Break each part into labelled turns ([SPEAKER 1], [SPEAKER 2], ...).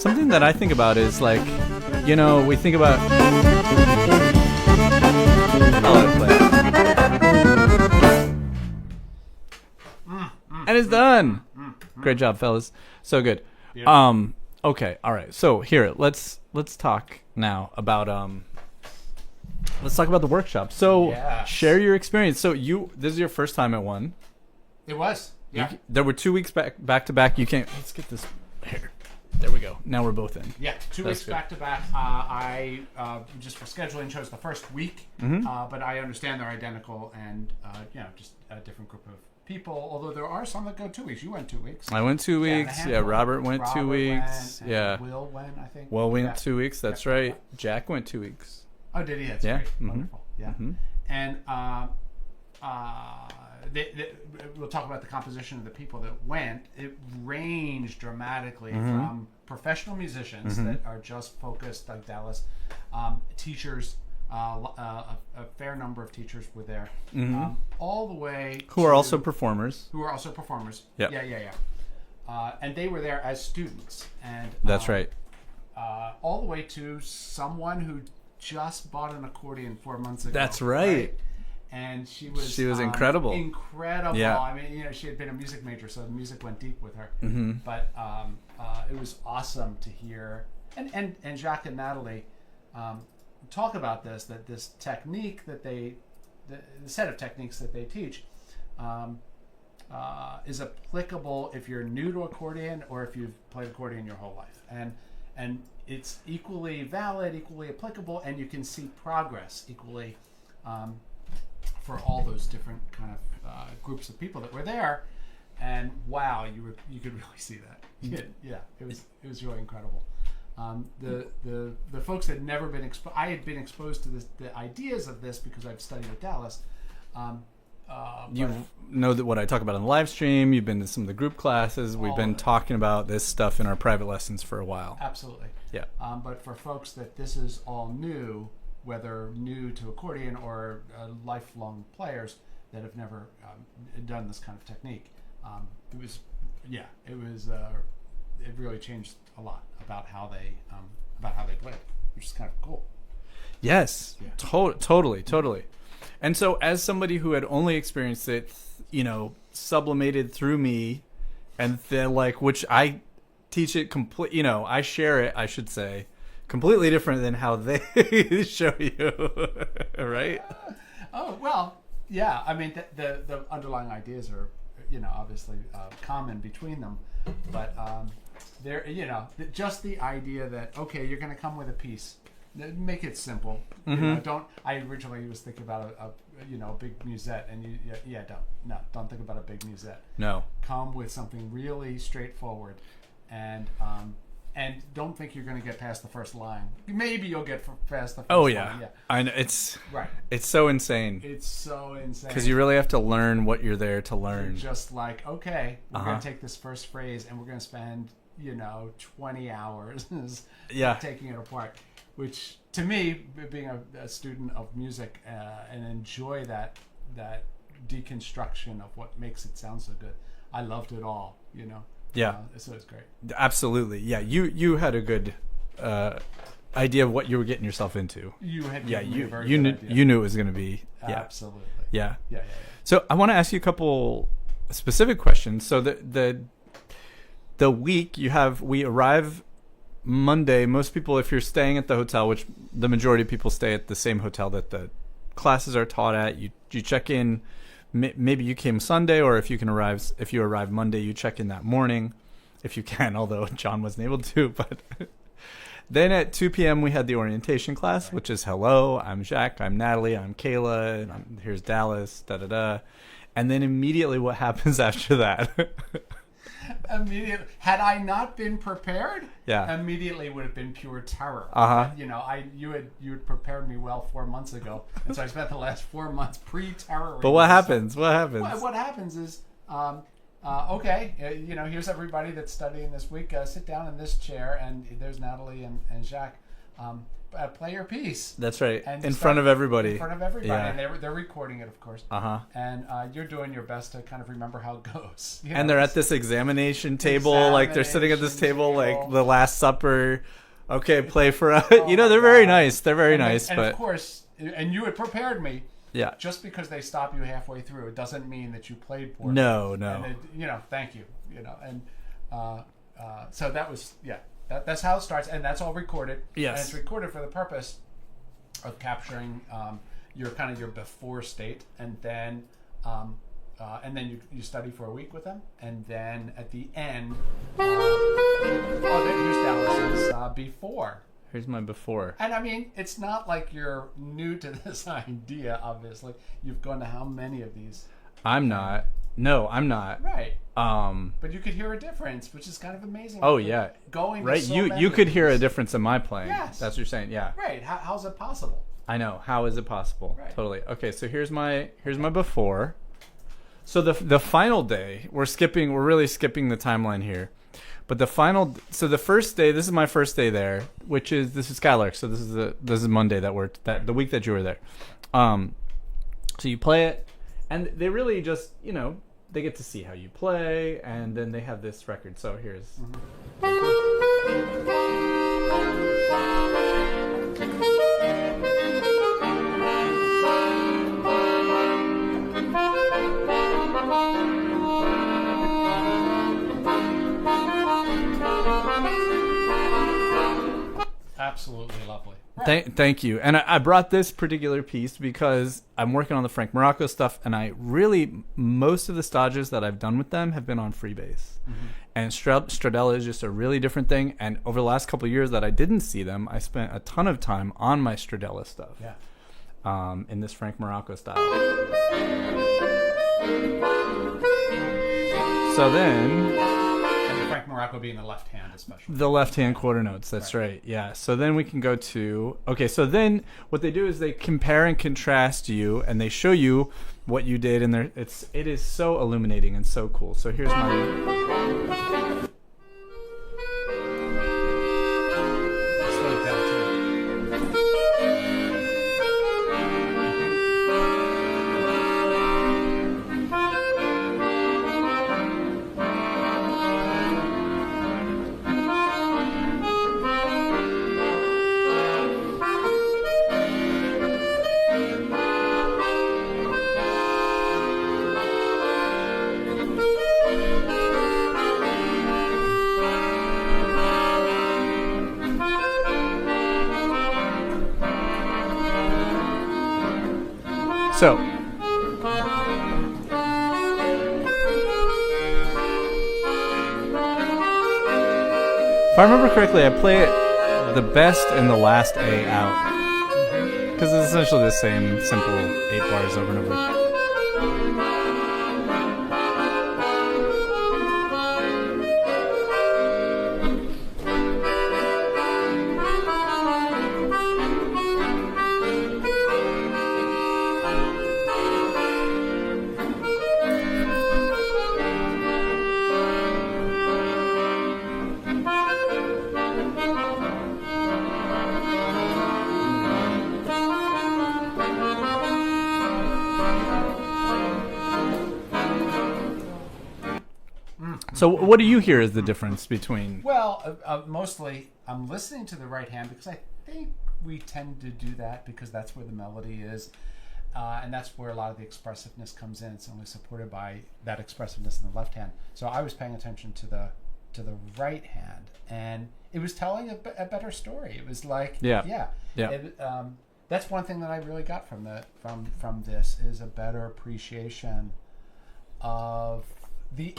[SPEAKER 1] something that I think about is like, you know, we think about. And it's done. Great job, fellas. So good. Yeah. Okay. All right. So here, let's talk now about let's talk about the workshop. So share your experience. So this is your first time at one.
[SPEAKER 2] It was. Yeah.
[SPEAKER 1] There were 2 weeks back to back. You can't. Let's get this here. There we go. Now we're both in.
[SPEAKER 2] Yeah, 2 weeks back to back. I just for scheduling chose the first week, but I understand they're identical and just a different group of people. Although there are some that go 2 weeks. You went 2 weeks.
[SPEAKER 1] I went 2 weeks. Yeah, Robert went 2 weeks.
[SPEAKER 2] Yeah, Will went. I think.
[SPEAKER 1] Will went 2 weeks. That's right. Jack went 2 weeks.
[SPEAKER 2] Oh, did he? That's great. Wonderful. Yeah, and we'll talk about the composition of the people that went. It ranged dramatically from professional musicians that are just focused, like Dallas, teachers, a fair number of teachers were there, all the way
[SPEAKER 1] who are also performers.
[SPEAKER 2] Yeah. And they were there as students, and
[SPEAKER 1] that's right.
[SPEAKER 2] all the way to someone who just bought an accordion 4 months ago.
[SPEAKER 1] That's right.
[SPEAKER 2] And she was
[SPEAKER 1] incredible.
[SPEAKER 2] Incredible.
[SPEAKER 1] Yeah.
[SPEAKER 2] I mean, she had been a music major, so the music went deep with her. But it was awesome to hear. And Jacques and Nathalie talk about this technique that the set of techniques that they teach is applicable if you're new to accordion or if you've played accordion your whole life. And it's equally valid, equally applicable, and you can see progress equally for all those different kind of groups of people that were there. And wow, you could really see that. It was really incredible. The folks that had never been exposed, I had been exposed to the ideas of this because I've studied at Dallas.
[SPEAKER 1] You know that what I talk about on the live stream. You've been to some of the group classes. We've been talking about this stuff in our private lessons for a while.
[SPEAKER 2] Absolutely.
[SPEAKER 1] Yeah.
[SPEAKER 2] But for folks that this is all new, whether new to accordion or lifelong players that have never done this kind of technique, it really changed a lot about how they play, which is kind of cool.
[SPEAKER 1] Yes, totally. And so, as somebody who had only experienced it, sublimated through me, and then which I teach it I share it, I should say, completely different than how they show you, right?
[SPEAKER 2] Oh well, yeah. I mean, the underlying ideas are, obviously common between them, but there, just the idea that okay, you're going to come with a piece. Make it simple. I originally was thinking about a big musette, and don't think about a big musette.
[SPEAKER 1] No.
[SPEAKER 2] Come with something really straightforward, and don't think you're going to get past the first line. Maybe you'll get past the first line.
[SPEAKER 1] Oh yeah. I know it's
[SPEAKER 2] right.
[SPEAKER 1] It's so insane.
[SPEAKER 2] It's so insane
[SPEAKER 1] because you really have to learn what you're there to learn.
[SPEAKER 2] You're just like, okay, we're going to take this first phrase, and we're going to spend 20 hours taking it apart. Which, to me, being a student of music and enjoy that deconstruction of what makes it sound so good, I loved it all,
[SPEAKER 1] Yeah.
[SPEAKER 2] So it's great.
[SPEAKER 1] Absolutely. Yeah, you had a good idea of what you were getting yourself into.
[SPEAKER 2] You had
[SPEAKER 1] you knew it was going to be. Yeah.
[SPEAKER 2] Absolutely.
[SPEAKER 1] Yeah.
[SPEAKER 2] Yeah.
[SPEAKER 1] So I want to ask you a couple specific questions. So the week we arrive Monday. Most people, if you're staying at the hotel, which the majority of people stay at the same hotel that the classes are taught at, you check in. Maybe you came Sunday, or if you arrive Monday, you check in that morning, if you can. Although John wasn't able to, but then at 2 p.m. we had the orientation class, which is hello. I'm Jacques. I'm Nathalie. I'm Kayla. And here's Dallas. And then immediately, what happens after that?
[SPEAKER 2] Immediately, had I not been prepared,
[SPEAKER 1] yeah,
[SPEAKER 2] immediately would have been pure terror. You had prepared me well 4 months ago, and so I spent the last 4 months pre-terroring.
[SPEAKER 1] But what happens? What
[SPEAKER 2] happens is, okay, here's everybody that's studying this week. Sit down in this chair, and there's Nathalie and Jacques. play your piece.
[SPEAKER 1] That's right.
[SPEAKER 2] And
[SPEAKER 1] In front of everybody.
[SPEAKER 2] In front of everybody.
[SPEAKER 1] Yeah.
[SPEAKER 2] And they're recording it, of course.
[SPEAKER 1] Uh-huh.
[SPEAKER 2] And you're doing your best to kind of remember how it goes. You
[SPEAKER 1] And
[SPEAKER 2] know,
[SPEAKER 1] they're at this examination table, like they're sitting at this table, like the Last Supper. Okay, play for us.
[SPEAKER 2] Oh
[SPEAKER 1] They're very nice. They're very nice.
[SPEAKER 2] And
[SPEAKER 1] but
[SPEAKER 2] of course, and you had prepared me.
[SPEAKER 1] Yeah.
[SPEAKER 2] Just because they stop you halfway through, it doesn't mean that you played poorly.
[SPEAKER 1] No.
[SPEAKER 2] And thank you. And so that was that's how it starts, and that's all recorded.
[SPEAKER 1] Yes.
[SPEAKER 2] And it's recorded for the purpose of capturing your before state, and then you study for a week with them, and then at the end, here's Dallas's before.
[SPEAKER 1] Here's my before.
[SPEAKER 2] And I mean, it's not like you're new to this idea, obviously. You've gone to how many of these?
[SPEAKER 1] I'm not. No, I'm not.
[SPEAKER 2] Right. But you could hear a difference, which is kind of amazing.
[SPEAKER 1] Oh, yeah.
[SPEAKER 2] Going to
[SPEAKER 1] right.
[SPEAKER 2] so
[SPEAKER 1] You
[SPEAKER 2] many
[SPEAKER 1] could
[SPEAKER 2] of
[SPEAKER 1] hear a
[SPEAKER 2] these.
[SPEAKER 1] difference in my playing.
[SPEAKER 2] Yes.
[SPEAKER 1] That's what you're saying. Yeah.
[SPEAKER 2] Right. How's it possible?
[SPEAKER 1] I know. How is it possible?
[SPEAKER 2] Right.
[SPEAKER 1] Totally. Okay, so here's my before. So the final day, we're really skipping the timeline here. But the first day, this is my first day there, this is Skylark. So this is Monday the week that you were there. So you play it, and they really just, they get to see how you play, and then they have this record. So here's.
[SPEAKER 2] Absolutely lovely. Right.
[SPEAKER 1] Thank you. And I brought this particular piece because I'm working on the Frank Morocco stuff, and most of the stages that I've done with them have been on freebass. Mm-hmm. And Stradella is just a really different thing. And over the last couple of years that I didn't see them, I spent a ton of time on my Stradella stuff.
[SPEAKER 2] Yeah.
[SPEAKER 1] In this Frank Morocco style. So then...
[SPEAKER 2] Frank Morocco being the left hand, especially.
[SPEAKER 1] The left-hand quarter notes, that's right. Yeah. So then we can go to... Okay, so then what they do is they compare and contrast you, and they show you what you did, and it is so illuminating and so cool. So here's my...
[SPEAKER 2] Slow it down, too.
[SPEAKER 1] So, if I remember correctly, I play it the best in the last A out. Because it's essentially the same simple 8 bars over and over. So what do you hear is the difference between...
[SPEAKER 2] Well, mostly I'm listening to the right hand because I think we tend to do that because that's where the melody is. And that's where a lot of the expressiveness comes in. It's only supported by that expressiveness in the left hand. So I was paying attention to the right hand, and it was telling a better story. It was like,
[SPEAKER 1] yeah.
[SPEAKER 2] That's one thing that I really got from this is a better appreciation of the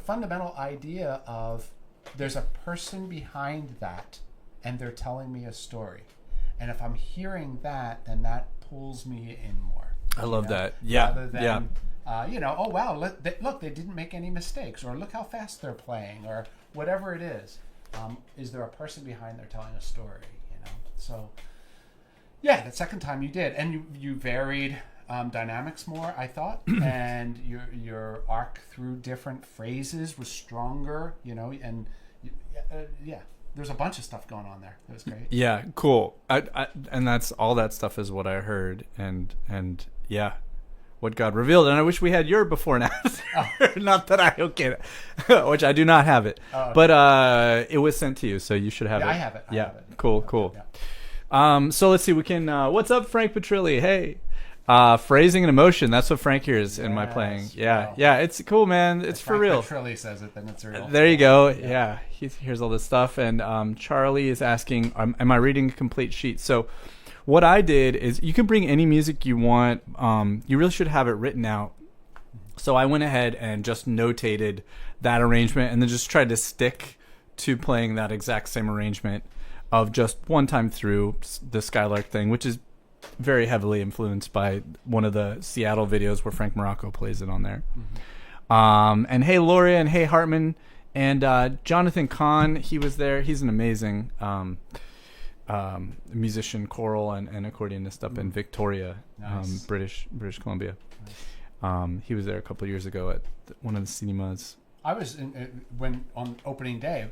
[SPEAKER 2] fundamental idea of there's a person behind that, and they're telling me a story, and if I'm hearing that, then that pulls me in more.
[SPEAKER 1] I love that. Yeah.
[SPEAKER 2] Rather than, oh wow, look, they didn't make any mistakes, or look how fast they're playing, or whatever it is. Is there a person behind there telling a story? So yeah, the second time you did, and you varied dynamics more, I thought, and your arc through different phrases was stronger, and there's a bunch of stuff going on there. It was great.
[SPEAKER 1] Yeah, cool. And that's all that stuff is what I heard, and yeah, what God revealed. And I wish we had your before and after. Oh. Not that I don't get it, which I do not have it, okay. But it was sent to you, so you should have it.
[SPEAKER 2] I have it. I have it.
[SPEAKER 1] Cool.
[SPEAKER 2] Yeah.
[SPEAKER 1] So let's see. We can. What's up, Frank Petrilli? Hey. Phrasing and emotion. That's what Frank hears in my playing. Yeah, yeah. It's cool, man. It's for real.
[SPEAKER 2] If Frank Petrilli says it, then it's real.
[SPEAKER 1] There you go. Yeah. He hears all this stuff. And Charlie is asking, am I reading a complete sheet? So what I did is you can bring any music you want. You really should have it written out. So I went ahead and just notated that arrangement and then just tried to stick to playing that exact same arrangement of just one time through the Skylark thing, which is very heavily influenced by one of the Seattle videos where Frank Morocco plays it on there. Mm-hmm. And hey, Lauria, and hey, Hartman, and Jonathan Kahn, he was there. He's an amazing musician, choral and accordionist up in Victoria, nice. British Columbia. Nice. He was there a couple of years ago at one of the CNIMAs.
[SPEAKER 2] I was when on opening day,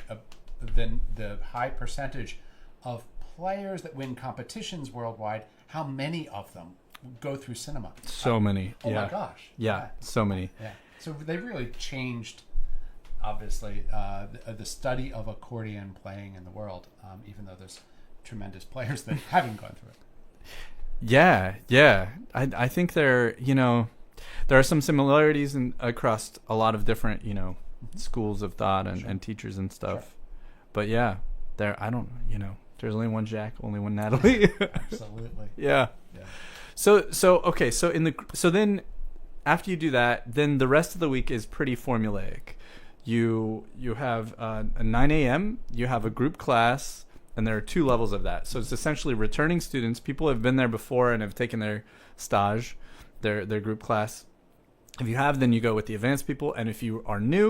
[SPEAKER 2] the high percentage of players that win competitions worldwide, how many of them go through CNIMA?
[SPEAKER 1] So many.
[SPEAKER 2] Oh
[SPEAKER 1] yeah.
[SPEAKER 2] my gosh.
[SPEAKER 1] Yeah, so many.
[SPEAKER 2] Yeah. So they really changed, obviously, the study of accordion playing in the world, even though there's tremendous players that haven't gone through it.
[SPEAKER 1] Yeah. I think there are some similarities across a lot of different, schools of thought and teachers and stuff. Sure. But yeah, there's only one Jacques, only one Nathalie.
[SPEAKER 2] Absolutely.
[SPEAKER 1] Yeah. So okay. So then, after you do that, then the rest of the week is pretty formulaic. You have a 9 a.m. You have a group class, and there are 2 levels of that. So it's essentially returning students. People have been there before and have taken their stage, their group class. If you have, then you go with the advanced people, and if you are new,